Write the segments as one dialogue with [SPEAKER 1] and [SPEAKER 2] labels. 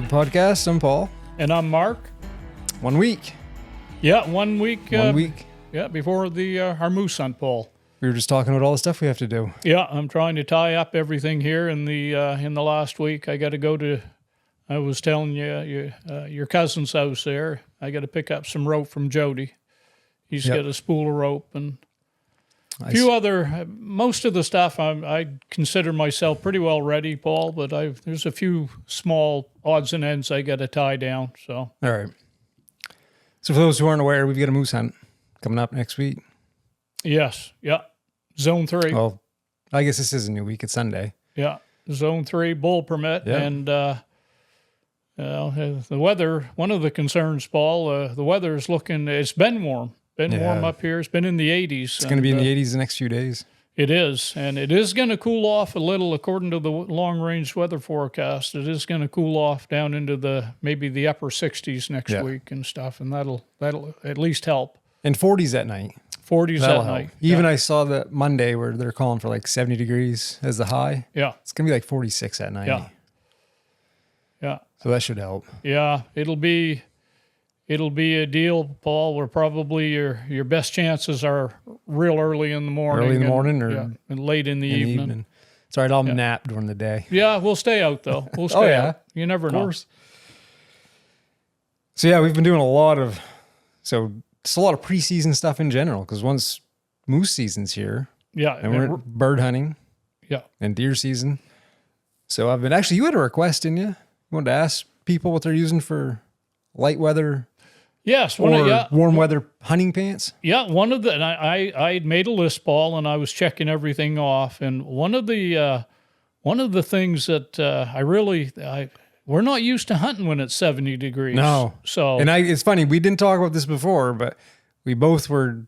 [SPEAKER 1] Podcast. I'm Paul.
[SPEAKER 2] And I'm Mark.
[SPEAKER 1] 1 week.
[SPEAKER 2] Yeah, 1 week.
[SPEAKER 1] 1 week.
[SPEAKER 2] Yeah, before the our moose hunt, Paul.
[SPEAKER 1] We were just talking about all the stuff we have to do.
[SPEAKER 2] Yeah, I'm trying to tie up everything here in the last week. I got to go to. I was telling you, your cousin's house there. I got to pick up some rope from Jody. He's got a spool of rope and a few other. Most of the stuff I consider myself pretty well ready, Paul. But there's a few small odds and ends I got to tie down. So
[SPEAKER 1] all right. So for those who aren't aware, we've got a moose hunt coming up next week.
[SPEAKER 2] Yes. Yeah. Zone 3.
[SPEAKER 1] Well, I guess this is a new week. It's Sunday.
[SPEAKER 2] Yeah. Zone 3 bull permit.
[SPEAKER 1] Yep.
[SPEAKER 2] And the weather, one of the concerns, Paul, the weather is looking, it's been warm. Warm up here. It's been in the 80s.
[SPEAKER 1] It's going to be in the 80s the next few days.
[SPEAKER 2] It is. And it is going to cool off a little according to the long-range weather forecast. It is going to cool off down into maybe the upper 60s next week and stuff. And that'll at least help.
[SPEAKER 1] And 40s at night.
[SPEAKER 2] 40s
[SPEAKER 1] that'll
[SPEAKER 2] at
[SPEAKER 1] help.
[SPEAKER 2] night.
[SPEAKER 1] Even I saw that Monday where they're calling for like 70 degrees as the high.
[SPEAKER 2] Yeah.
[SPEAKER 1] It's going to be like 46 at night.
[SPEAKER 2] Yeah. Yeah.
[SPEAKER 1] So that should help.
[SPEAKER 2] Yeah. It'll be a deal, Paul, where probably your best chances are real early in the morning.
[SPEAKER 1] Early in the morning
[SPEAKER 2] and late in the evening.
[SPEAKER 1] It's all right, I'll nap during the day.
[SPEAKER 2] Yeah, we'll stay out, though. We'll stay out. You never know.
[SPEAKER 1] So, yeah, we've been doing a lot of preseason stuff in general, because once moose season's here, and we're bird hunting and deer season. So I've been, actually, you had a request, didn't you? You wanted to ask people what they're using for light weather.
[SPEAKER 2] Yes,
[SPEAKER 1] warm weather hunting pants.
[SPEAKER 2] Yeah, one of the and I had made a list, Paul, and I was checking everything off. And one of the things that we're not used to hunting when it's 70 degrees.
[SPEAKER 1] No,
[SPEAKER 2] so
[SPEAKER 1] it's funny, we didn't talk about this before, but we both were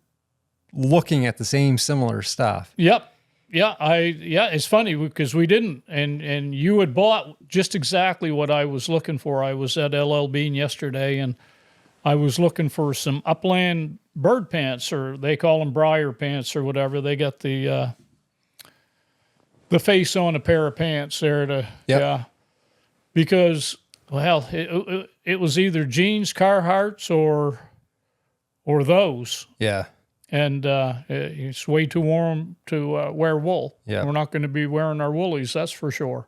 [SPEAKER 1] looking at the same similar stuff.
[SPEAKER 2] Yep. Yeah, it's funny because we didn't, and you had bought just exactly what I was looking for. I was at LL Bean yesterday, and I was looking for some upland bird pants, or they call them briar pants or whatever. They got the face on a pair of pants there because it was either jeans, Carhartts, or those.
[SPEAKER 1] Yeah.
[SPEAKER 2] And it's way too warm to wear wool.
[SPEAKER 1] Yeah.
[SPEAKER 2] We're not going to be wearing our woolies, that's for sure.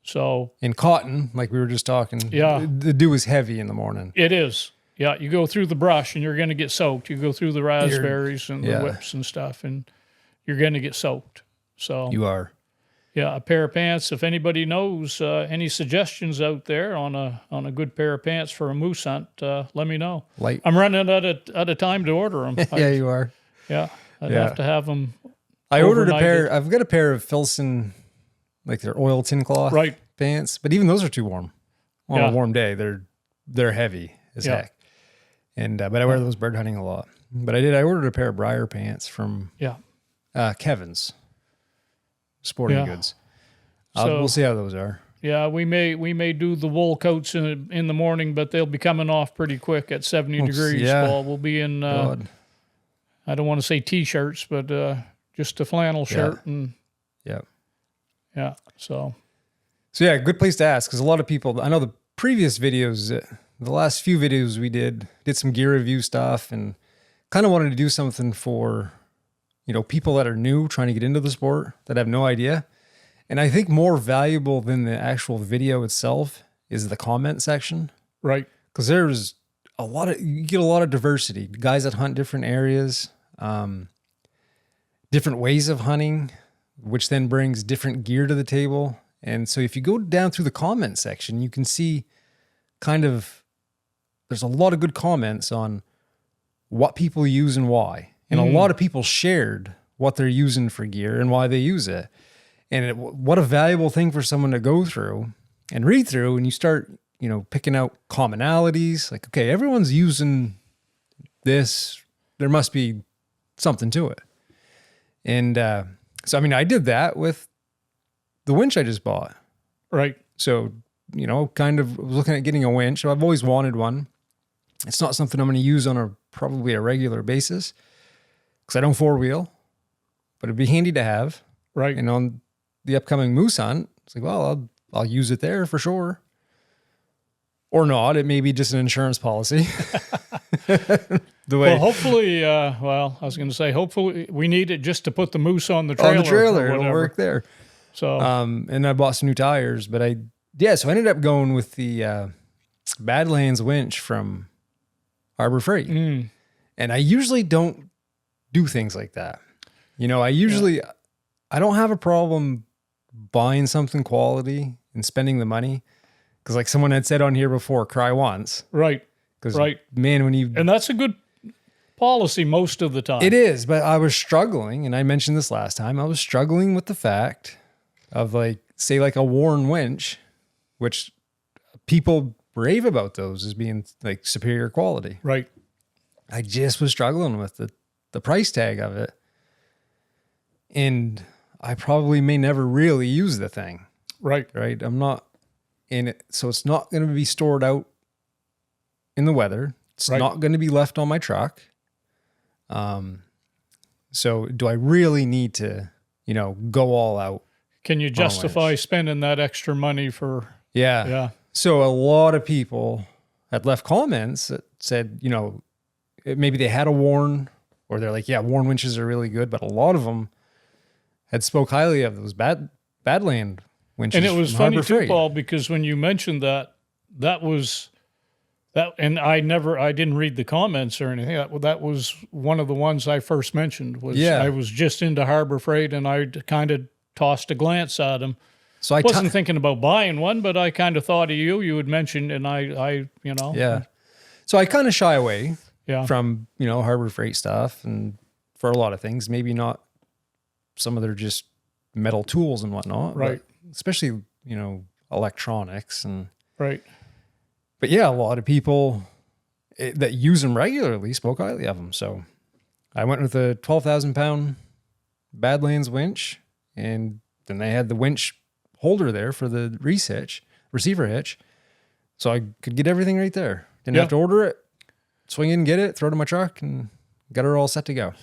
[SPEAKER 2] So
[SPEAKER 1] in cotton, like we were just talking, the dew is heavy in the morning.
[SPEAKER 2] It is. Yeah, you go through the brush and you're going to get soaked. You go through the raspberries and the whips and stuff, and you're going to get soaked. So
[SPEAKER 1] you are.
[SPEAKER 2] Yeah, a pair of pants. If anybody knows any suggestions out there on a good pair of pants for a moose hunt, let me know. I'm running out of time to order them.
[SPEAKER 1] Yeah, you are.
[SPEAKER 2] Yeah, I'd have to have them.
[SPEAKER 1] I ordered a pair. I've got a pair of Filson, like their oil tin cloth pants, but even those are too warm on a warm day. They're heavy as heck. And but I wear those bird hunting a lot. But I ordered a pair of briar pants from Kevin's Sporting Goods. So we'll see how those are. Yeah,
[SPEAKER 2] we may do the wool coats in the morning, but they'll be coming off pretty quick at 70 degrees.
[SPEAKER 1] Yeah.
[SPEAKER 2] Paul, we'll be in. I don't want to say t-shirts, but just a flannel shirt and. Yeah. So
[SPEAKER 1] yeah, good place to ask, because a lot of people. I know the previous videos. The last few videos we did some gear review stuff, and kind of wanted to do something for, people that are new trying to get into the sport that have no idea. And I think more valuable than the actual video itself is the comment section.
[SPEAKER 2] Right.
[SPEAKER 1] Because there's you get a lot of diversity. Guys that hunt different areas, different ways of hunting, which then brings different gear to the table. And so if you go down through the comment section, you can see there's a lot of good comments on what people use and why. And a lot of people shared what they're using for gear and why they use it. And what a valuable thing for someone to go through and read through, and you start, picking out commonalities. Like, okay, everyone's using this. There must be something to it. And so, I did that with the winch I just bought.
[SPEAKER 2] Right.
[SPEAKER 1] So, kind of looking at getting a winch. I've always wanted one. It's not something I'm going to use on probably a regular basis, because I don't four-wheel, but it'd be handy to have.
[SPEAKER 2] Right.
[SPEAKER 1] And on the upcoming moose hunt, it's like, well, I'll use it there for sure. Or not. It may be just an insurance policy.
[SPEAKER 2] Well, hopefully, I was going to say, hopefully we need it just to put the moose on the trailer.
[SPEAKER 1] On the trailer,
[SPEAKER 2] or
[SPEAKER 1] it'll work there.
[SPEAKER 2] So,
[SPEAKER 1] and I bought some new tires, but so I ended up going with the Badlands winch from Harbor Freight. And I usually don't do things like that. You know, I don't have a problem buying something quality and spending the money. Because like someone had said on here before, cry once.
[SPEAKER 2] Right.
[SPEAKER 1] Because,
[SPEAKER 2] right.
[SPEAKER 1] man,
[SPEAKER 2] and that's a good policy most of the time.
[SPEAKER 1] It is, but I was struggling, and I mentioned this last time, I was struggling with the fact of like, say like a Warren winch, which people rave about those as being like superior quality.
[SPEAKER 2] Right.
[SPEAKER 1] I just was struggling with the price tag of it. And I probably may never really use the thing.
[SPEAKER 2] Right.
[SPEAKER 1] Right. I'm not in it. So it's not going to be stored out in the weather. It's not going to be left on my truck. So do I really need to, go all out?
[SPEAKER 2] Can you justify spending that extra money for?
[SPEAKER 1] Yeah.
[SPEAKER 2] Yeah.
[SPEAKER 1] So a lot of people had left comments that said, maybe they had a Warren, or they're like, yeah, Warren winches are really good. But a lot of them had spoke highly of those Badland winches.
[SPEAKER 2] And it was funny too, Paul, because when you mentioned that was that, and I didn't read the comments or anything. That was one of the ones I first mentioned. I was just into Harbor Freight, and I kind of tossed a glance at them. So I wasn't thinking about buying one, but I kind of thought of you. You had mentioned, and I.
[SPEAKER 1] Yeah. So I kind of shy away
[SPEAKER 2] from
[SPEAKER 1] Harbor Freight stuff, and for a lot of things, maybe not some of their just metal tools and whatnot,
[SPEAKER 2] right?
[SPEAKER 1] Especially electronics and
[SPEAKER 2] right.
[SPEAKER 1] But yeah, a lot of people that use them regularly spoke highly of them. So I went with a 12,000 pound Badlands winch, and then they had the winch holder there for the receiver hitch. So I could get everything right there. Didn't have to order it, swing in, get it, throw it in my truck, and got it all set to go.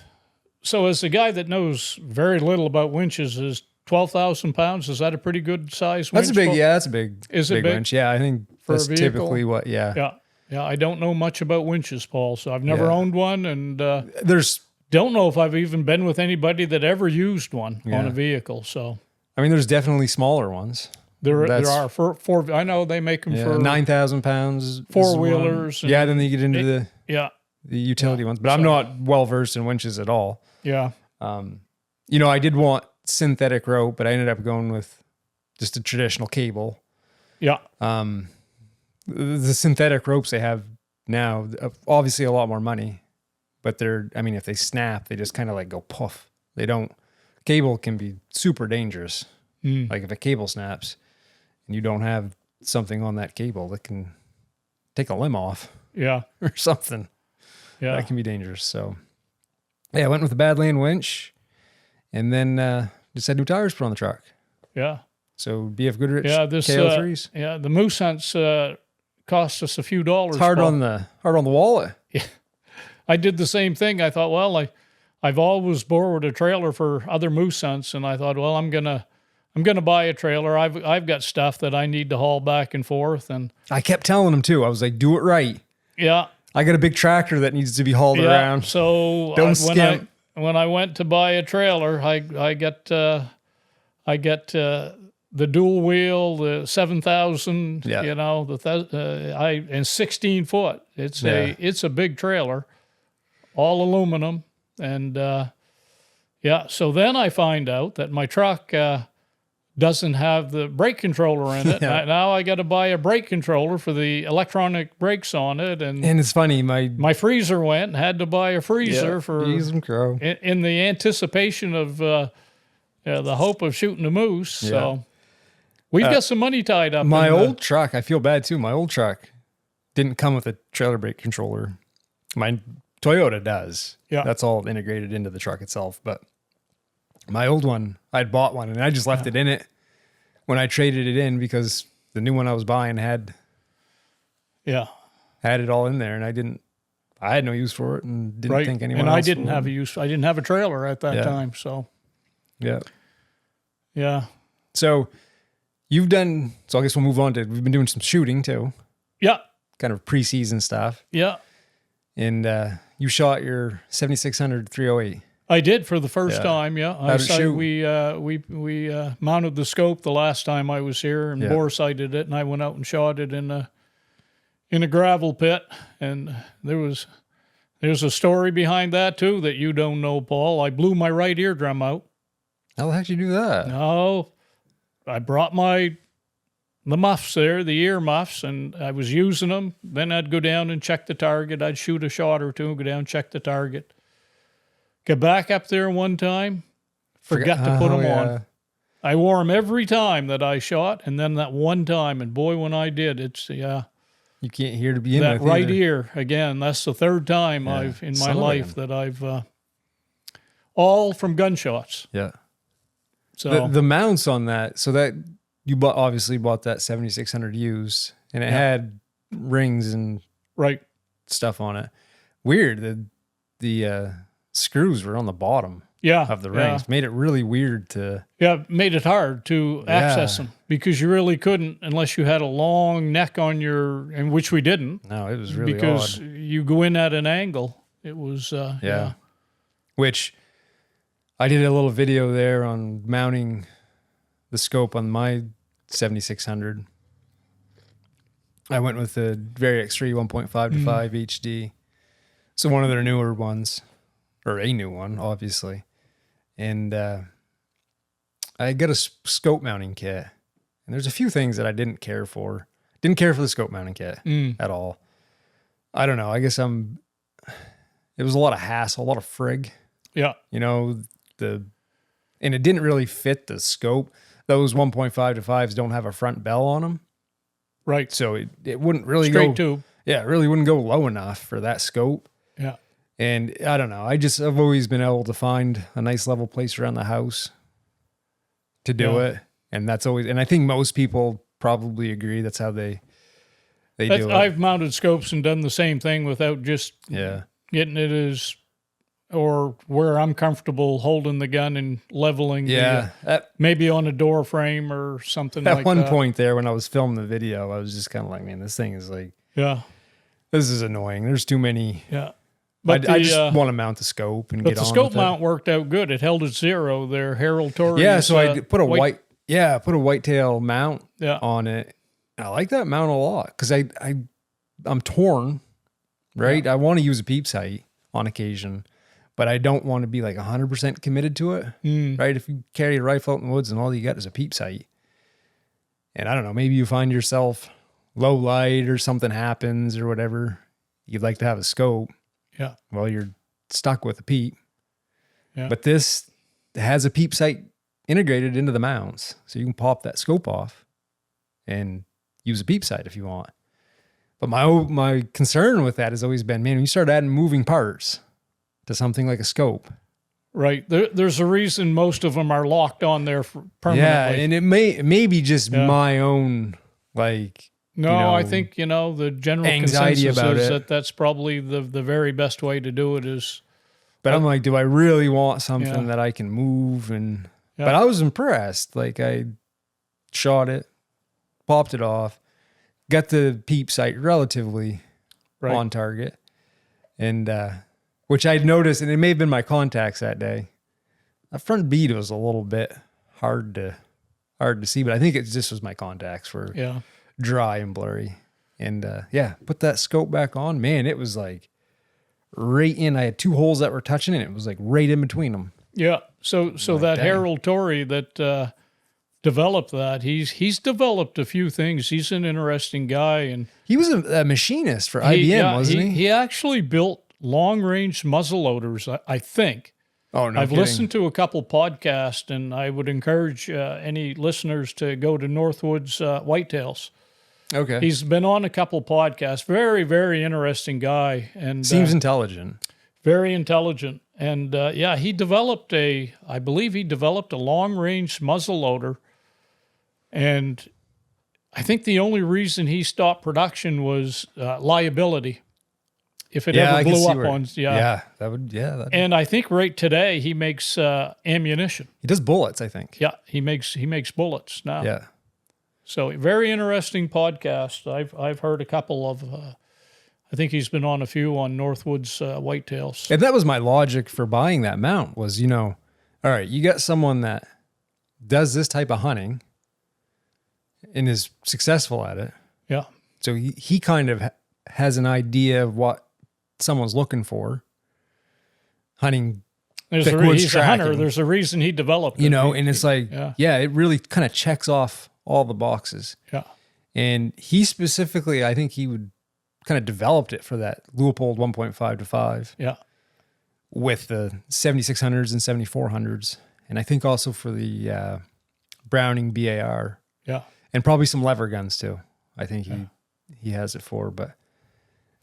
[SPEAKER 2] So as a guy that knows very little about winches, is 12,000 pounds, is that a pretty good size winch?
[SPEAKER 1] That's a big winch. Yeah, I think that's typically what,
[SPEAKER 2] Yeah, I don't know much about winches, Paul, so I've never owned one, and don't know if I've even been with anybody that ever used one on a vehicle, so.
[SPEAKER 1] I mean, there's definitely smaller ones.
[SPEAKER 2] There are four. I know they make them for
[SPEAKER 1] 9,000 pounds.
[SPEAKER 2] Four-wheelers.
[SPEAKER 1] Yeah, then you get into the utility ones. But I'm not well-versed in winches at all.
[SPEAKER 2] Yeah.
[SPEAKER 1] I did want synthetic rope, but I ended up going with just a traditional cable.
[SPEAKER 2] Yeah.
[SPEAKER 1] The synthetic ropes they have now, obviously a lot more money, but if they snap, they just kind of like go poof. Cable can be super dangerous. Like if a cable snaps and you don't have something on that cable that can take a limb off.
[SPEAKER 2] Yeah.
[SPEAKER 1] Or something.
[SPEAKER 2] Yeah.
[SPEAKER 1] That can be dangerous. So yeah, I went with the Badland winch, and then just had new tires put on the truck.
[SPEAKER 2] Yeah.
[SPEAKER 1] So BF Goodrich
[SPEAKER 2] KO3s. The moose hunts cost us a few dollars.
[SPEAKER 1] It's hard on the wallet.
[SPEAKER 2] Yeah. I did the same thing. I thought, well, I've always borrowed a trailer for other moose hunts, and I thought, well, I'm gonna buy a trailer. I've got stuff that I need to haul back and forth, and
[SPEAKER 1] I kept telling them too. I was like, do it right.
[SPEAKER 2] Yeah.
[SPEAKER 1] I got a big tractor that needs to be hauled around.
[SPEAKER 2] So when I went to buy a trailer, I get the dual wheel, the 7,000, and 16 foot. It's a big trailer, all aluminum. And, so then I find out that my truck, doesn't have the brake controller in it. Now I got to buy a brake controller for the electronic brakes on it. And
[SPEAKER 1] it's funny, my
[SPEAKER 2] freezer went and had to buy a freezer in the anticipation of, the hope of shooting a moose. Yeah. So we've got some money tied up.
[SPEAKER 1] My old truck, I feel bad too. My old truck didn't come with a trailer brake controller. My Toyota does. Yeah. That's all integrated into the truck itself. But my old one, I'd bought one and I just left it in it when I traded it in because the new one I was buying had it all in there, and I had no use for it and didn't think anyone else
[SPEAKER 2] I didn't have a use. I didn't have a trailer at that time. So, yeah.
[SPEAKER 1] So I guess we'll move on we've been doing some shooting too.
[SPEAKER 2] Yeah.
[SPEAKER 1] kind of preseason stuff.
[SPEAKER 2] Yeah.
[SPEAKER 1] And you shot your 7600 308.
[SPEAKER 2] I did for the first
[SPEAKER 1] Yeah.
[SPEAKER 2] time. Yeah.
[SPEAKER 1] How'd it shoot?
[SPEAKER 2] We mounted the scope the last time I was here, and
[SPEAKER 1] Yeah.
[SPEAKER 2] bore sighted it, and I went out and shot it in a gravel pit. And there's a story behind that too that you don't know, Paul. I blew my right eardrum out.
[SPEAKER 1] How the heck did you do that?
[SPEAKER 2] No, I brought the muffs there, the ear muffs, and I was using them. Then I'd go down and check the target. I'd shoot a shot or two, go down, check the target. Get back up there one time, forget to put them on. I wore them every time that I shot, and then that one time, and boy, when I did, it's, yeah.
[SPEAKER 1] You can't hear to begin
[SPEAKER 2] That
[SPEAKER 1] with
[SPEAKER 2] right
[SPEAKER 1] either.
[SPEAKER 2] ear, again, that's the third time I've, in my life, that I've, all from gunshots.
[SPEAKER 1] Yeah.
[SPEAKER 2] So
[SPEAKER 1] The mounts on that, so that you obviously bought that 7600 used, and it had rings and
[SPEAKER 2] right.
[SPEAKER 1] stuff on it. Weird. The screws were on the bottom
[SPEAKER 2] Yeah.
[SPEAKER 1] of the rings. Made it really weird to...
[SPEAKER 2] Yeah, it made it hard to access them because you really couldn't unless you had a long neck on your, and which we didn't.
[SPEAKER 1] No, it was really
[SPEAKER 2] because
[SPEAKER 1] odd.
[SPEAKER 2] you go in at an angle. It was, yeah.
[SPEAKER 1] Which I did a little video there on mounting the scope on my 7600. I went with the Very X3 1.5 to 5 HD. So one of their newer ones, or a new one, obviously. And I got a scope mounting kit. And there's a few things that I didn't care for. Didn't care for the scope mounting kit at all. I don't know. I guess it was a lot of hassle, a lot of frig.
[SPEAKER 2] Yeah.
[SPEAKER 1] You know, and it didn't really fit the scope. Those 1.5 to 5s don't have a front bell on them.
[SPEAKER 2] Right.
[SPEAKER 1] So it wouldn't really
[SPEAKER 2] Straight tube.
[SPEAKER 1] Yeah, it really wouldn't go low enough for that scope.
[SPEAKER 2] Yeah.
[SPEAKER 1] And I don't know. I've always been able to find a nice level place around the house to do it. And that's always, and I think most people probably agree that's how they do it.
[SPEAKER 2] I've mounted scopes and done the same thing without just getting it as, or where I'm comfortable holding the gun and leveling maybe on a door frame or something like that.
[SPEAKER 1] At one point there when I was filming the video, I was just kind of like, man, this thing is like, this is annoying. There's too many.
[SPEAKER 2] Yeah.
[SPEAKER 1] But I just want to mount the scope and get on with it.
[SPEAKER 2] But the scope mount worked out good. It held at 0 there. Harold Torrey.
[SPEAKER 1] Yeah, so I put a put a whitetail mount on it. I like that mount a lot because I'm torn, right? Yeah. I want to use a peep sight on occasion, but I don't want to be like 100% committed to it, right? If you carry a rifle out in the woods and all you got is a peep sight, and I don't know, maybe you find yourself low light or something happens or whatever, you'd like to have a scope.
[SPEAKER 2] Yeah.
[SPEAKER 1] Well, you're stuck with a peep.
[SPEAKER 2] Yeah.
[SPEAKER 1] But this has a peep sight integrated into the mounts. So you can pop that scope off and use a peep sight if you want. But my concern with that has always been, man, when you start adding moving parts to something like a scope.
[SPEAKER 2] Right. There's a reason most of them are locked on there permanently. Yeah,
[SPEAKER 1] and it may be just my own, like...
[SPEAKER 2] No, I think, the general
[SPEAKER 1] anxiety
[SPEAKER 2] consensus
[SPEAKER 1] about
[SPEAKER 2] is that's probably the very best way to do it is.
[SPEAKER 1] But I'm like, do I really want something that I can move? But I was impressed. Like I shot it, popped it off, got the peep sight relatively on target. And, which I'd noticed, and it may have been my contacts that day. The front bead was a little bit hard to see, but I think it just was my contacts were dry and blurry. And put that scope back on. Man, it was like right in. I had 2 holes that were touching, and it was like right in between them. Yeah. So like, that Harold Torrey that developed that, he's developed a few things. He's an interesting guy, and he was a machinist for IBM, wasn't he?
[SPEAKER 2] He actually built long-range muzzleloaders, I think.
[SPEAKER 1] Oh, no
[SPEAKER 2] I've
[SPEAKER 1] kidding.
[SPEAKER 2] listened to a couple podcasts, and I would encourage any listeners to go to Northwood's Whitetails.
[SPEAKER 1] Okay.
[SPEAKER 2] He's been on a couple podcasts. Very, very interesting guy. And
[SPEAKER 1] seems intelligent.
[SPEAKER 2] Very intelligent. And he developed I believe he developed a long-range muzzleloader. And I think the only reason he stopped production was liability. If it ever blew up on,
[SPEAKER 1] that would.
[SPEAKER 2] And I think right today he makes ammunition.
[SPEAKER 1] He does bullets, I think.
[SPEAKER 2] Yeah, he makes bullets now.
[SPEAKER 1] Yeah.
[SPEAKER 2] So very interesting podcast. I've heard a couple of. I think he's been on a few on Northwood's whitetails.
[SPEAKER 1] And that was my logic for buying that mount was, you know, all right, you got someone that does this type of hunting and is successful at it.
[SPEAKER 2] Yeah.
[SPEAKER 1] So he kind of has an idea of what someone's looking for. Hunting.
[SPEAKER 2] He's a hunter. There's a reason he developed it.
[SPEAKER 1] You know, and it's like, yeah, it really kind of checks off all the boxes.
[SPEAKER 2] Yeah.
[SPEAKER 1] And he specifically, I think he would kind of developed it for that Leupold 1.5-5.
[SPEAKER 2] Yeah.
[SPEAKER 1] With the 7600s and 7400s. And I think also for the Browning BAR.
[SPEAKER 2] Yeah.
[SPEAKER 1] And probably some lever guns too. I think he has it for. But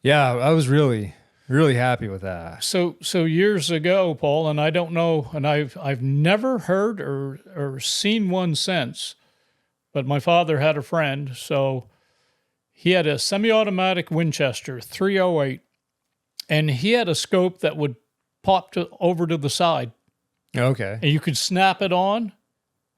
[SPEAKER 1] yeah, I was really happy with that.
[SPEAKER 2] So years ago, Paul, and I don't know, and I've never heard or seen one since, but my father had a friend, so he had a semi-automatic Winchester 308, and he had a scope that would pop over to the side.
[SPEAKER 1] Okay.
[SPEAKER 2] And you could snap it on,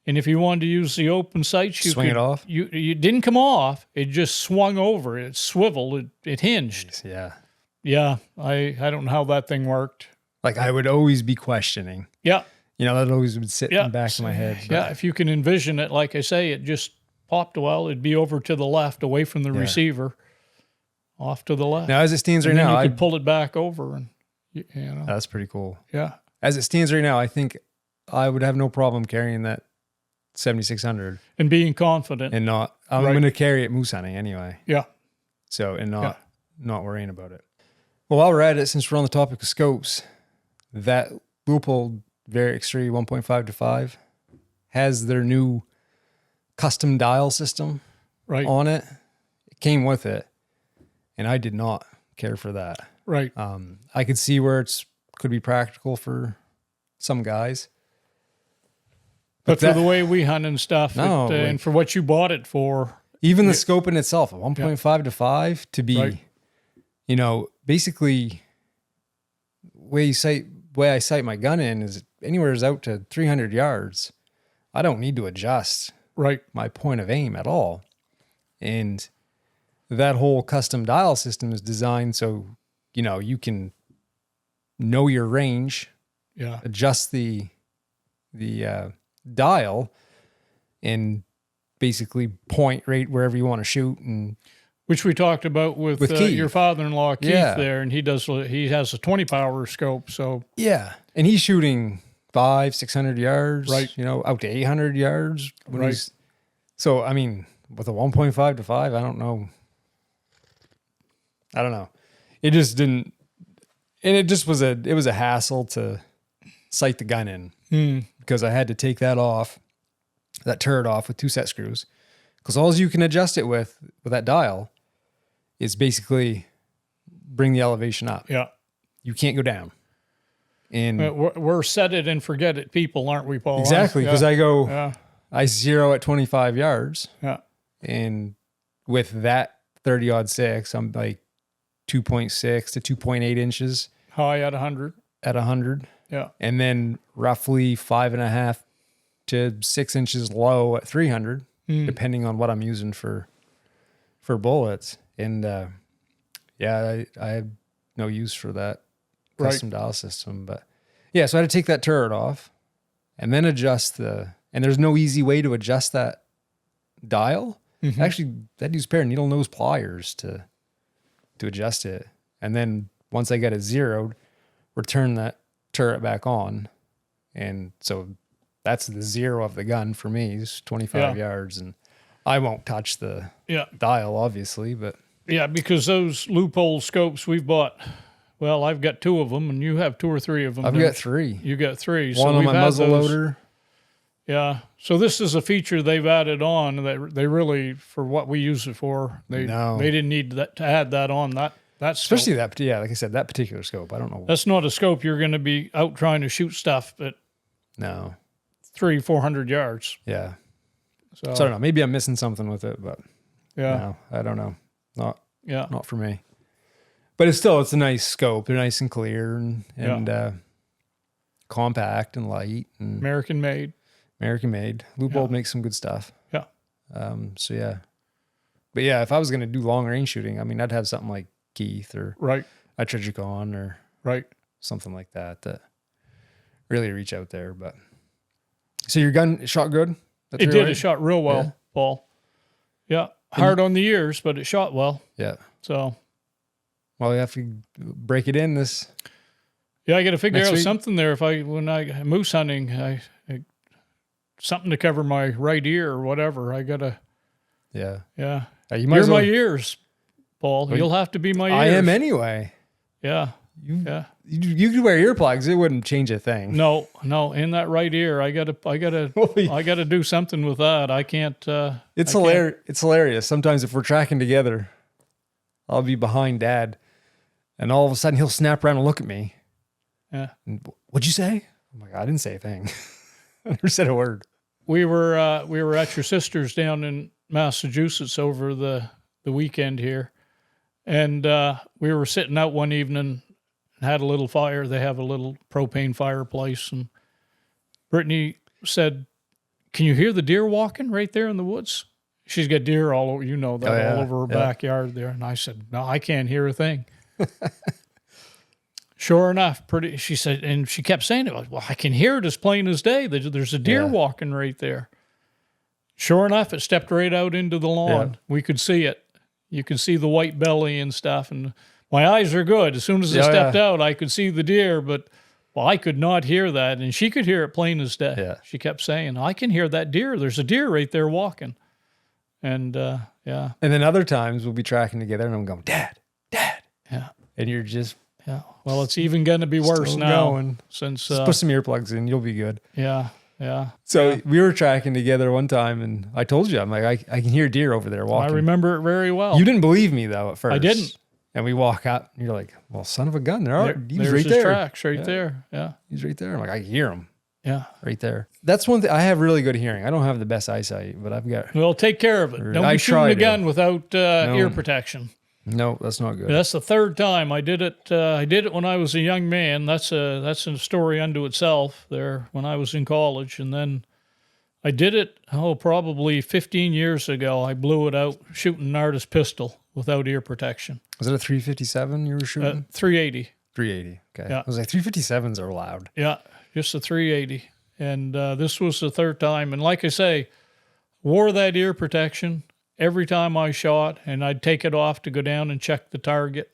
[SPEAKER 2] and if you wanted to use the open sights, you
[SPEAKER 1] swing it off.
[SPEAKER 2] You didn't come off; it just swung over. It swiveled. It hinged.
[SPEAKER 1] Yeah.
[SPEAKER 2] Yeah, I don't know how that thing worked.
[SPEAKER 1] Like I would always be questioning.
[SPEAKER 2] Yeah.
[SPEAKER 1] You know, that always would sit in the back of my head. But
[SPEAKER 2] yeah, if you can envision it, like I say, it just popped it'd be over to the left, away from the receiver, off to the left.
[SPEAKER 1] Now, as it stands right
[SPEAKER 2] and then
[SPEAKER 1] now,
[SPEAKER 2] you could pull it back over, and you know.
[SPEAKER 1] That's pretty cool.
[SPEAKER 2] Yeah.
[SPEAKER 1] As it stands right now, I think I would have no problem carrying that 7600
[SPEAKER 2] and being confident,
[SPEAKER 1] and not. I'm going to carry it moose hunting anyway.
[SPEAKER 2] Yeah.
[SPEAKER 1] So and not worrying about it. Well, while we're at it, since we're on the topic of scopes, that Leupold Varix 3 1.5-5 has their new custom dial system on it. It came with it, and I did not care for that.
[SPEAKER 2] Right.
[SPEAKER 1] I could see where could be practical for some guys.
[SPEAKER 2] But for the way we hunt and stuff, and for what you bought it for.
[SPEAKER 1] Even the scope in itself, a 1.5-5 to be, you know, basically way I sight my gun in is anywhere out to 300 yards. I don't need to adjust my point of aim at all. And that whole custom dial system is designed so, you know, you can know your range, adjust the dial, and basically point right wherever you want to shoot. And
[SPEAKER 2] which we talked about with your father-in-law Keith there, and he has a 20 power scope. So
[SPEAKER 1] and he's shooting 500-600 yards, you know, out to 800 yards. So I mean, with a 1.5-5, I don't know. It just didn't, and it just was a hassle to sight the gun in because I had to take that turret off with 2 set screws, because all you can adjust it with that dial is basically bring the elevation up.
[SPEAKER 2] Yeah.
[SPEAKER 1] You can't go down. And
[SPEAKER 2] we're set it and forget it people, aren't we, Paul?
[SPEAKER 1] Exactly. Because I zero at 25 yards.
[SPEAKER 2] Yeah.
[SPEAKER 1] And with that 30-06, I'm like 2.6 to 2.8 inches.
[SPEAKER 2] High at 100.
[SPEAKER 1] At 100.
[SPEAKER 2] Yeah.
[SPEAKER 1] And then roughly 5.5 to 6 inches low at 300, depending on what I'm using for bullets. And I have no use for that custom dial system. But yeah, so I had to take that turret off and then adjust and there's no easy way to adjust that dial. Actually, I'd use a pair of needle nose pliers to adjust it. And then once I got it zeroed, return that turret back on. And so that's the zero of the gun for me. It's 25 yards, and I won't touch the dial, obviously, but
[SPEAKER 2] because those Leupold scopes we've bought, well, I've got 2 of them, and you have 2 or 3 of them.
[SPEAKER 1] I've got 3.
[SPEAKER 2] You got 3.
[SPEAKER 1] One on my muzzle loader.
[SPEAKER 2] Yeah. So this is a feature they've added on that they really, for what we use it for, they didn't need to add that on. That's
[SPEAKER 1] especially that, like I said, that particular scope. I don't know.
[SPEAKER 2] That's not a scope you're going to be out trying to shoot stuff at 300-400 yards.
[SPEAKER 1] Yeah. So I don't know. Maybe I'm missing something with it, but no, I don't know. Not for me. But it's a nice scope. They're nice and clear and compact and light and
[SPEAKER 2] American made.
[SPEAKER 1] Leupold makes some good stuff.
[SPEAKER 2] Yeah.
[SPEAKER 1] So yeah, but yeah, if I was going to do long range shooting, I mean, I'd have something like Keith or
[SPEAKER 2] Right.
[SPEAKER 1] a Trigicon or
[SPEAKER 2] Right.
[SPEAKER 1] something like that really reach out there. But so your gun shot good?
[SPEAKER 2] It did. It shot real well,
[SPEAKER 1] Yeah.
[SPEAKER 2] Paul. Yeah. Hard on the ears, but it shot well.
[SPEAKER 1] Yeah.
[SPEAKER 2] So.
[SPEAKER 1] Well, you have to break it in this.
[SPEAKER 2] Yeah, I got to figure
[SPEAKER 1] Next
[SPEAKER 2] out
[SPEAKER 1] week?
[SPEAKER 2] something there. When I moose hunting, I something to cover my right ear or whatever. I gotta.
[SPEAKER 1] Yeah.
[SPEAKER 2] Yeah.
[SPEAKER 1] You might
[SPEAKER 2] You're
[SPEAKER 1] as well.
[SPEAKER 2] my ears, Paul.
[SPEAKER 1] Well,
[SPEAKER 2] You'll have to be my ears.
[SPEAKER 1] I am anyway.
[SPEAKER 2] Yeah.
[SPEAKER 1] You,
[SPEAKER 2] Yeah.
[SPEAKER 1] you could wear earplugs. It wouldn't change a thing.
[SPEAKER 2] No. In that right ear, I gotta do something with that. I can't.
[SPEAKER 1] It's
[SPEAKER 2] I can't-
[SPEAKER 1] hilarious. It's hilarious. Sometimes if we're tracking together, I'll be behind Dad, and all of a sudden he'll snap around and look at me.
[SPEAKER 2] Yeah.
[SPEAKER 1] And, what'd you say? I'm like, I didn't say a thing. I never said a word.
[SPEAKER 2] We were at your sister's down in Massachusetts over the weekend here, and we were sitting out one evening and had a little fire. They have a little propane fireplace, and Brittany said, "Can you hear the deer walking right there in the woods?" She's got deer all over, all over her backyard there. And I said, "No, I can't hear a thing." Sure enough, she said, and she kept saying it. Well, I can hear it as plain as day. There's a deer walking right there. Sure enough, it stepped right out into the lawn.
[SPEAKER 1] Yeah.
[SPEAKER 2] We could see it. You could see the white belly and stuff. And my eyes are good. As soon as it stepped out, I could see the deer, but I could not hear that. And she could hear it plain as day.
[SPEAKER 1] Yeah.
[SPEAKER 2] She kept saying, I can hear that deer. There's a deer right there walking. And yeah.
[SPEAKER 1] And then other times we'll be tracking together, and I'm going, Dad.
[SPEAKER 2] Yeah.
[SPEAKER 1] And you're just
[SPEAKER 2] Well, it's even going to be worse
[SPEAKER 1] still
[SPEAKER 2] now.
[SPEAKER 1] going.
[SPEAKER 2] Since
[SPEAKER 1] just put some earplugs in, you'll be good.
[SPEAKER 2] Yeah.
[SPEAKER 1] So we were tracking together one time, and I told you, I'm like, I can hear deer over there walking.
[SPEAKER 2] I remember it very well.
[SPEAKER 1] You didn't believe me though at first.
[SPEAKER 2] I didn't.
[SPEAKER 1] And we walk out, and you're like, "Well, son of a gun, he's
[SPEAKER 2] there's
[SPEAKER 1] right
[SPEAKER 2] his
[SPEAKER 1] there.
[SPEAKER 2] tracks right there. Yeah.
[SPEAKER 1] He's right there." I'm like, "I can hear him
[SPEAKER 2] Yeah.
[SPEAKER 1] right there." That's one thing. I have really good hearing. I don't have the best eyesight, but I've got.
[SPEAKER 2] Well, take care of it. Don't
[SPEAKER 1] I
[SPEAKER 2] be shooting
[SPEAKER 1] try
[SPEAKER 2] a
[SPEAKER 1] to.
[SPEAKER 2] gun without ear protection.
[SPEAKER 1] No, that's not good.
[SPEAKER 2] That's the third time I did it. I did it when I was a young man. That's a story unto itself. There, when I was in college, and then I did it. Probably 15 years ago. I blew it out shooting an artist pistol without ear protection.
[SPEAKER 1] Was it a 357 you were shooting?
[SPEAKER 2] 380.
[SPEAKER 1] 380. Okay.
[SPEAKER 2] Yeah.
[SPEAKER 1] I was like, 357s are loud.
[SPEAKER 2] Yeah, just a 380. And this was the third time. And like I say, wore that ear protection every time I shot, and I'd take it off to go down and check the target.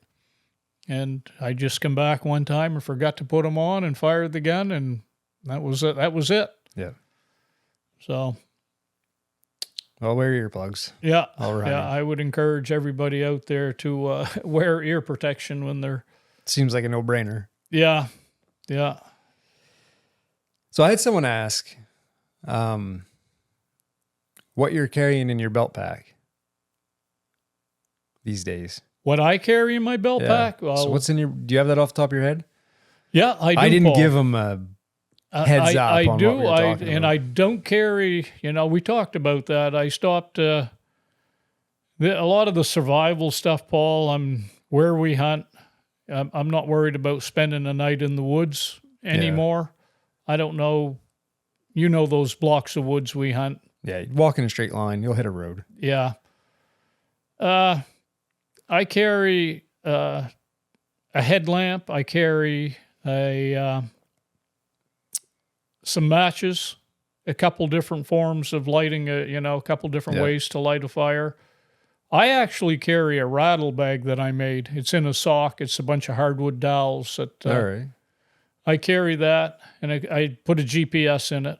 [SPEAKER 2] And I just come back one time and forgot to put them on and fired the gun, and that was it.
[SPEAKER 1] Yeah.
[SPEAKER 2] So,
[SPEAKER 1] Well, wear earplugs.
[SPEAKER 2] yeah,
[SPEAKER 1] All right.
[SPEAKER 2] yeah, I would encourage everybody out there to wear ear protection when they're.
[SPEAKER 1] Seems like a no-brainer.
[SPEAKER 2] Yeah.
[SPEAKER 1] So I had someone ask what you're carrying in your belt pack these days.
[SPEAKER 2] What I carry in my belt pack? Well,
[SPEAKER 1] so what's in your? Do you have that off the top of your head?
[SPEAKER 2] Yeah, I do.
[SPEAKER 1] I didn't
[SPEAKER 2] Paul.
[SPEAKER 1] give them a heads up.
[SPEAKER 2] I
[SPEAKER 1] on
[SPEAKER 2] do.
[SPEAKER 1] What we were talking
[SPEAKER 2] And
[SPEAKER 1] about.
[SPEAKER 2] I don't carry. We talked about that. I stopped. A lot of the survival stuff, Paul. Where we hunt. I'm not worried about spending a night in the woods anymore. I don't know. Those blocks of woods we hunt.
[SPEAKER 1] Yeah, you walk in a straight line, you'll hit a road.
[SPEAKER 2] Yeah. I carry a headlamp. I carry some matches, a couple different forms of lighting, a couple different ways to light a fire. I actually carry a rattle bag that I made. It's in a sock. It's a bunch of hardwood dowels.
[SPEAKER 1] All right.
[SPEAKER 2] I carry that, and I put a GPS in it.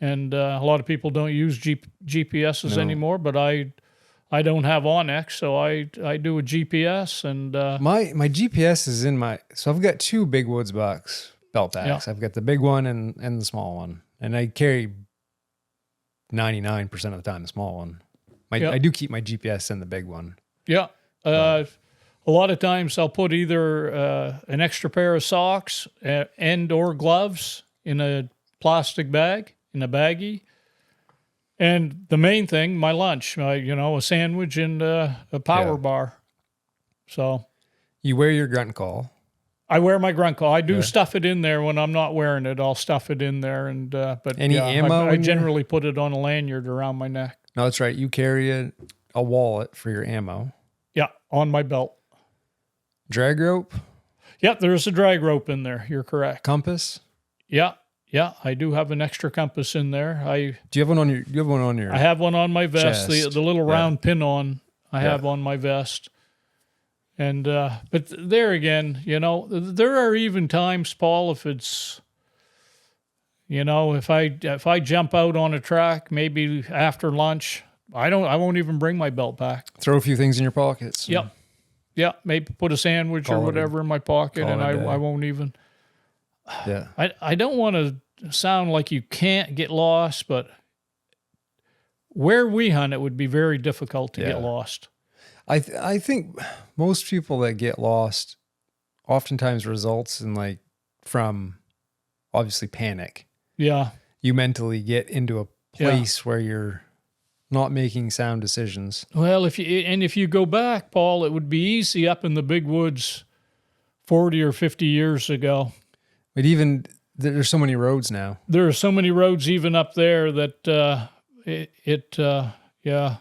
[SPEAKER 2] And a lot of people don't use GPSs anymore, but I don't have Onyx, so I do a GPS. And
[SPEAKER 1] my GPS is in my. So I've got two big Woods Bucks belt packs. I've got the big one and the small one, and I carry 99% of the time the small one. I do keep my GPS in the big one.
[SPEAKER 2] Yeah. A lot of times I'll put either an extra pair of socks and or gloves in a plastic bag, in a baggie. And the main thing, my lunch, a sandwich and a power bar. So
[SPEAKER 1] you wear your grunt call.
[SPEAKER 2] I wear my grunt call. I do stuff it in there when I'm not wearing it. I'll stuff it in there. And but
[SPEAKER 1] Any ammo?
[SPEAKER 2] I generally put it on a lanyard around my neck.
[SPEAKER 1] No, that's right. You carry a wallet for your ammo.
[SPEAKER 2] Yeah, on my belt.
[SPEAKER 1] Drag rope?
[SPEAKER 2] Yep, there's a drag rope in there. You're correct.
[SPEAKER 1] Compass?
[SPEAKER 2] Yeah, I do have an extra compass in there.
[SPEAKER 1] Do you have one on your? You have one on your?
[SPEAKER 2] I have one on my vest.
[SPEAKER 1] Chest.
[SPEAKER 2] The little round pin on. I have on my vest. And but there again, there are even times, Paul, if it's, if I jump out on a track, maybe after lunch, I won't even bring my belt back.
[SPEAKER 1] Throw a few things in your pockets.
[SPEAKER 2] Yep. Yeah, maybe put a sandwich or whatever in my pocket, and I won't even.
[SPEAKER 1] Yeah.
[SPEAKER 2] I don't want to sound like you can't get lost, but where we hunt, it would be very difficult to get lost.
[SPEAKER 1] I think most people that get lost oftentimes results in from obviously panic.
[SPEAKER 2] Yeah.
[SPEAKER 1] You mentally get into a place where you're not making sound decisions.
[SPEAKER 2] Well, if you go back, Paul, it would be easy up in the big woods 40 or 50 years ago.
[SPEAKER 1] But even there's so many roads now.
[SPEAKER 2] There are so many roads even up there that yeah.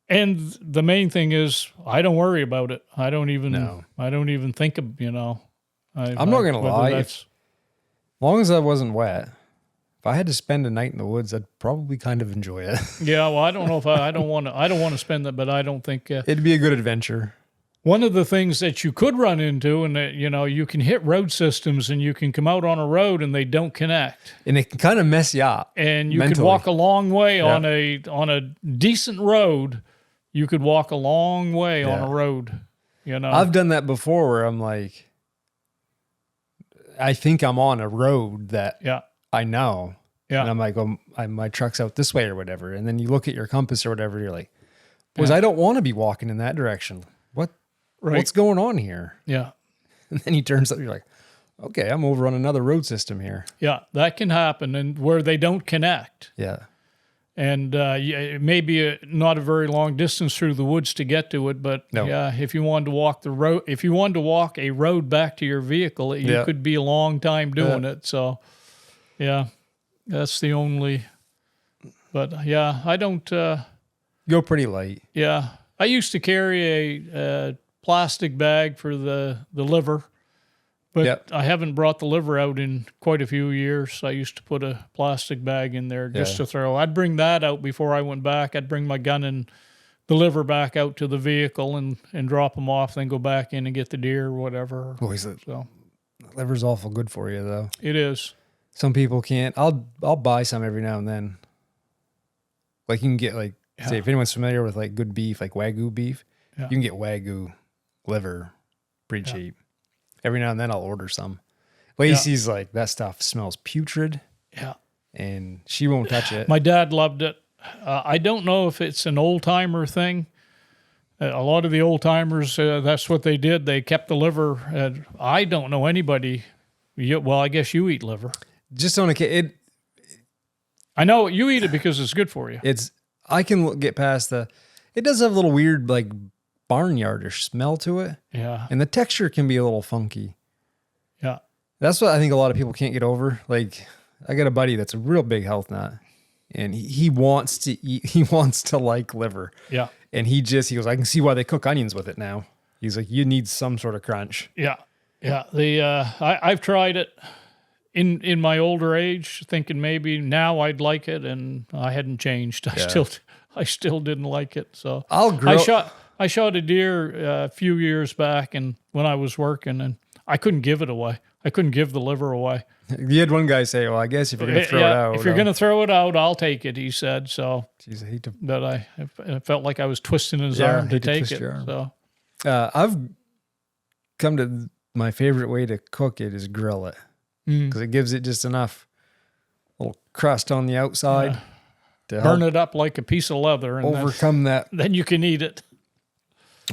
[SPEAKER 2] And the main thing is I don't worry about it. I don't even think of,
[SPEAKER 1] I'm not going to lie. As long as I wasn't wet, if I had to spend a night in the woods, I'd probably kind of enjoy it.
[SPEAKER 2] Yeah, well, I don't know if I don't want to spend that, but I don't think
[SPEAKER 1] it'd be a good adventure.
[SPEAKER 2] One of the things that you could run into, and you can hit road systems, and you can come out on a road and they don't connect,
[SPEAKER 1] and it can kind of mess you up.
[SPEAKER 2] And you could walk a long way on a decent road. You could walk a long way on a road.
[SPEAKER 1] I've done that before, where I'm like, I think I'm on a road that I know, and I'm like, my truck's out this way or whatever, and then you look at your compass or whatever, you're like, I don't want to be walking in that direction. What's going on here? Yeah. And then he turns up, you're like, okay, I'm over on another road system here.
[SPEAKER 2] Yeah, that can happen, and where they don't connect.
[SPEAKER 1] Yeah.
[SPEAKER 2] And it may be not a very long distance through the woods to get to it, but if you wanted to walk the road, if you wanted to walk a road back to your vehicle, it could be a long time doing it. So, that's the only. But I don't.
[SPEAKER 1] Go pretty light.
[SPEAKER 2] Yeah, I used to carry a plastic bag for the liver, but I haven't brought the liver out in quite a few years. I used to put a plastic bag in there just to throw. I'd bring that out before I went back. I'd bring my gun and the liver back out to the vehicle and drop them off, then go back in and get the deer or whatever.
[SPEAKER 1] So liver's awful good for you, though.
[SPEAKER 2] It is.
[SPEAKER 1] Some people can't. I'll buy some every now and then. Like you can get say if anyone's familiar with good beef, like Wagyu beef, you can get Wagyu liver pretty cheap. Every now and then I'll order some. Lacey's like, that stuff smells putrid. Yeah. And she won't touch it.
[SPEAKER 2] My dad loved it. I don't know if it's an old timer thing. A lot of the old timers, that's what they did. They kept the liver. I don't know anybody. Well, I guess you eat liver.
[SPEAKER 1] Just on a
[SPEAKER 2] I know you eat it because it's good for you.
[SPEAKER 1] I can get past it does have a little weird barnyardish smell to it.
[SPEAKER 2] Yeah.
[SPEAKER 1] And the texture can be a little funky.
[SPEAKER 2] Yeah.
[SPEAKER 1] That's what I think a lot of people can't get over. I got a buddy that's a real big health nut, and he wants to eat, he wants to like liver.
[SPEAKER 2] Yeah.
[SPEAKER 1] And he goes, I can see why they cook onions with it now. He's like, you need some sort of crunch.
[SPEAKER 2] Yeah. Yeah. I've tried it in my older age, thinking maybe now I'd like it, and I hadn't changed. I still didn't like it. So I shot a deer a few years back, and when I was working, and I couldn't give it away. I couldn't give the liver away.
[SPEAKER 1] You had one guy say, well, I guess if you're going to throw it out.
[SPEAKER 2] If you're going to throw it out, I'll take it, he said. So,
[SPEAKER 1] jeez, I hate to.
[SPEAKER 2] But I felt like I was twisting his arm to take it. So,
[SPEAKER 1] I've come to my favorite way to cook it is grill it, because it gives it just enough little crust on the outside to
[SPEAKER 2] burn it up like a piece of leather, and
[SPEAKER 1] overcome that.
[SPEAKER 2] Then you can eat it.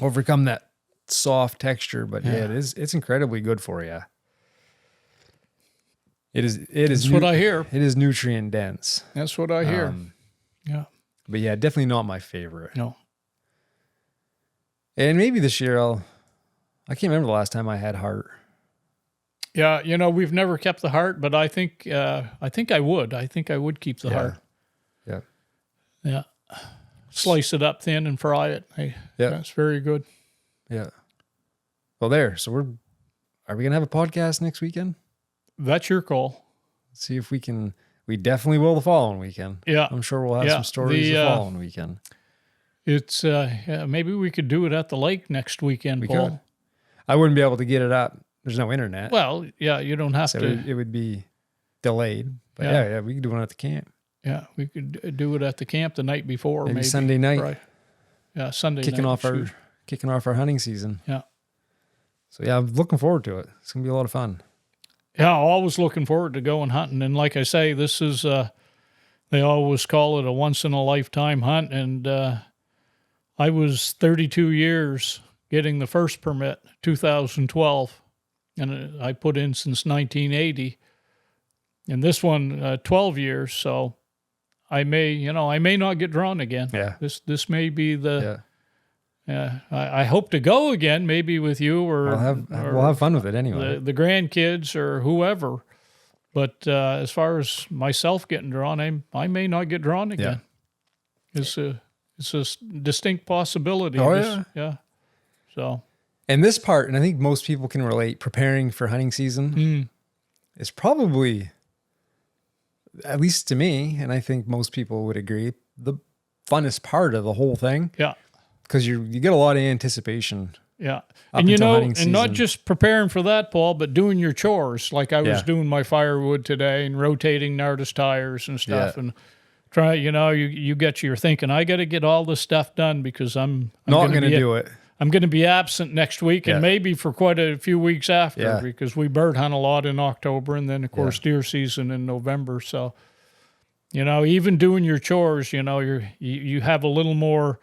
[SPEAKER 1] Overcome that soft texture, but it's incredibly good for you. It is.
[SPEAKER 2] That's what I hear.
[SPEAKER 1] It is nutrient dense.
[SPEAKER 2] That's what I hear.
[SPEAKER 1] But definitely not my favorite.
[SPEAKER 2] No.
[SPEAKER 1] And maybe this year I can't remember the last time I had heart.
[SPEAKER 2] Yeah, we've never kept the heart, but I think I would. I think I would keep the heart.
[SPEAKER 1] Yeah.
[SPEAKER 2] Yeah. Slice it up thin and fry it. Hey,
[SPEAKER 1] Yeah.
[SPEAKER 2] that's very good.
[SPEAKER 1] Yeah. Well, there. So are we going to have a podcast next weekend?
[SPEAKER 2] That's your call.
[SPEAKER 1] Let's see if we can. We definitely will the following weekend.
[SPEAKER 2] Yeah.
[SPEAKER 1] I'm sure we'll have some stories the following weekend.
[SPEAKER 2] It's maybe we could do it at the lake next weekend, Paul.
[SPEAKER 1] Could. I wouldn't be able to get it up. There's no internet.
[SPEAKER 2] Well, yeah, you don't have to.
[SPEAKER 1] It would be delayed. But yeah, we could do one at the camp.
[SPEAKER 2] Yeah, we could do it at the camp the night before, maybe
[SPEAKER 1] Sunday night.
[SPEAKER 2] Right. Yeah, Sunday
[SPEAKER 1] kicking
[SPEAKER 2] night.
[SPEAKER 1] Kicking off our hunting season.
[SPEAKER 2] Yeah.
[SPEAKER 1] So yeah, I'm looking forward to it. It's gonna be a lot of fun.
[SPEAKER 2] Yeah, always looking forward to going hunting. And like I say, this is they always call it a once in a lifetime hunt. And I was 32 years getting the first permit, 2012, and I put in since 1980. And this one, 12 years. So I may not get drawn again.
[SPEAKER 1] Yeah.
[SPEAKER 2] This may be the. Yeah. I hope to go again, maybe with you or
[SPEAKER 1] we'll have fun with it anyway.
[SPEAKER 2] The grandkids or whoever. But as far as myself getting drawn, I may not get drawn again. Yeah. It's a distinct possibility.
[SPEAKER 1] Oh,
[SPEAKER 2] yeah. So.
[SPEAKER 1] And this part, and I think most people can relate, preparing for hunting season is probably, at least to me, and I think most people would agree, the funnest part of the whole thing.
[SPEAKER 2] Yeah.
[SPEAKER 1] Because you get a lot of anticipation.
[SPEAKER 2] Yeah. And and not just preparing for that, Paul, but doing your chores. Like I was doing my firewood today and rotating Nardis tires and stuff. And you're thinking, I got to get all this stuff done because I'm
[SPEAKER 1] not going to do it.
[SPEAKER 2] I'm going to be absent next week and maybe for quite a few weeks after because we bird hunt a lot in October and then, of course, deer season in November. So, even doing your chores, you have a little more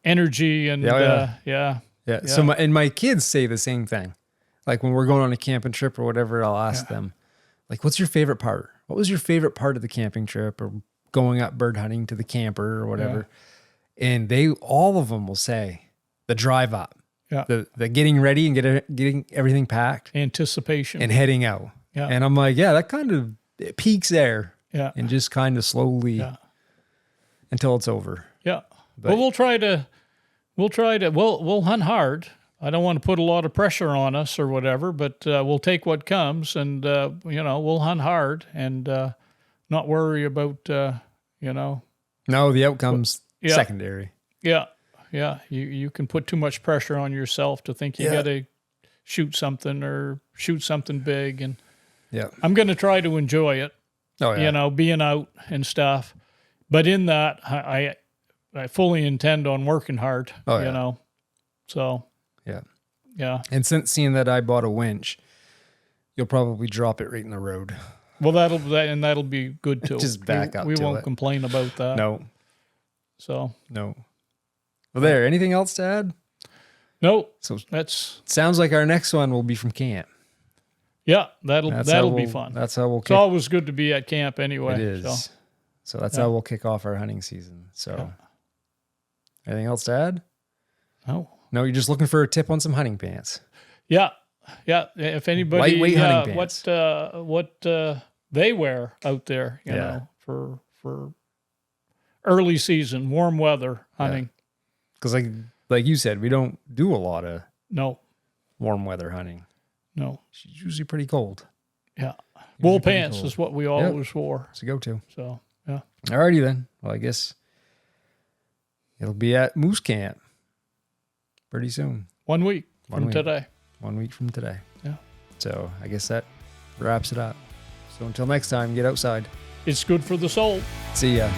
[SPEAKER 2] energy and
[SPEAKER 1] Yeah. So my kids say the same thing. Like when we're going on a camping trip or whatever, I'll ask them, like, what's your favorite part? What was your favorite part of the camping trip or going up bird hunting to the camper or whatever? Yeah. And all of them will say the drive up, the getting ready and getting everything packed,
[SPEAKER 2] anticipation and
[SPEAKER 1] heading out. Yeah. And I'm like, that kind of it peaks there.
[SPEAKER 2] Yeah.
[SPEAKER 1] And just kind of slowly until it's over.
[SPEAKER 2] Yeah. But we'll hunt hard. I don't want to put a lot of pressure on us or whatever, but we'll take what comes and, we'll hunt hard and not worry about, No,
[SPEAKER 1] the outcome's secondary.
[SPEAKER 2] Yeah. Yeah. You can put too much pressure on yourself to think you got to shoot something or shoot something big. And I'm going to try to enjoy it, being out and stuff. But in that, I fully intend on working hard, so. Yeah.
[SPEAKER 1] And since seeing that I bought a winch, you'll probably drop it right in the road.
[SPEAKER 2] Well, that'll be good too.
[SPEAKER 1] Just back up.
[SPEAKER 2] We won't complain about that.
[SPEAKER 1] No.
[SPEAKER 2] So.
[SPEAKER 1] No. Well, there. Anything else to add?
[SPEAKER 2] No.
[SPEAKER 1] So
[SPEAKER 2] that's.
[SPEAKER 1] Sounds like our next one will be from camp.
[SPEAKER 2] Yeah, that'll be fun.
[SPEAKER 1] That's how we'll.
[SPEAKER 2] It's always good to be at camp anyway.
[SPEAKER 1] It is. So that's how we'll kick off our hunting season. So. Anything else to add? No, you're just looking for a tip on some hunting pants. Yeah.
[SPEAKER 2] If anybody,
[SPEAKER 1] lightweight hunting pants.
[SPEAKER 2] What they wear out there, you know, for early season, warm weather hunting.
[SPEAKER 1] Because like you said, we don't do a lot of warm weather hunting.
[SPEAKER 2] No,
[SPEAKER 1] it's usually pretty cold.
[SPEAKER 2] Yeah, wool pants is what we always wore.
[SPEAKER 1] It's a go-to.
[SPEAKER 2] So yeah.
[SPEAKER 1] Alrighty then. Well, I guess it'll be at Moose Camp pretty soon.
[SPEAKER 2] 1 week from today.
[SPEAKER 1] 1 week from today.
[SPEAKER 2] Yeah.
[SPEAKER 1] So I guess that wraps it up. So until next time, get outside.
[SPEAKER 2] It's good for the soul.
[SPEAKER 1] See ya.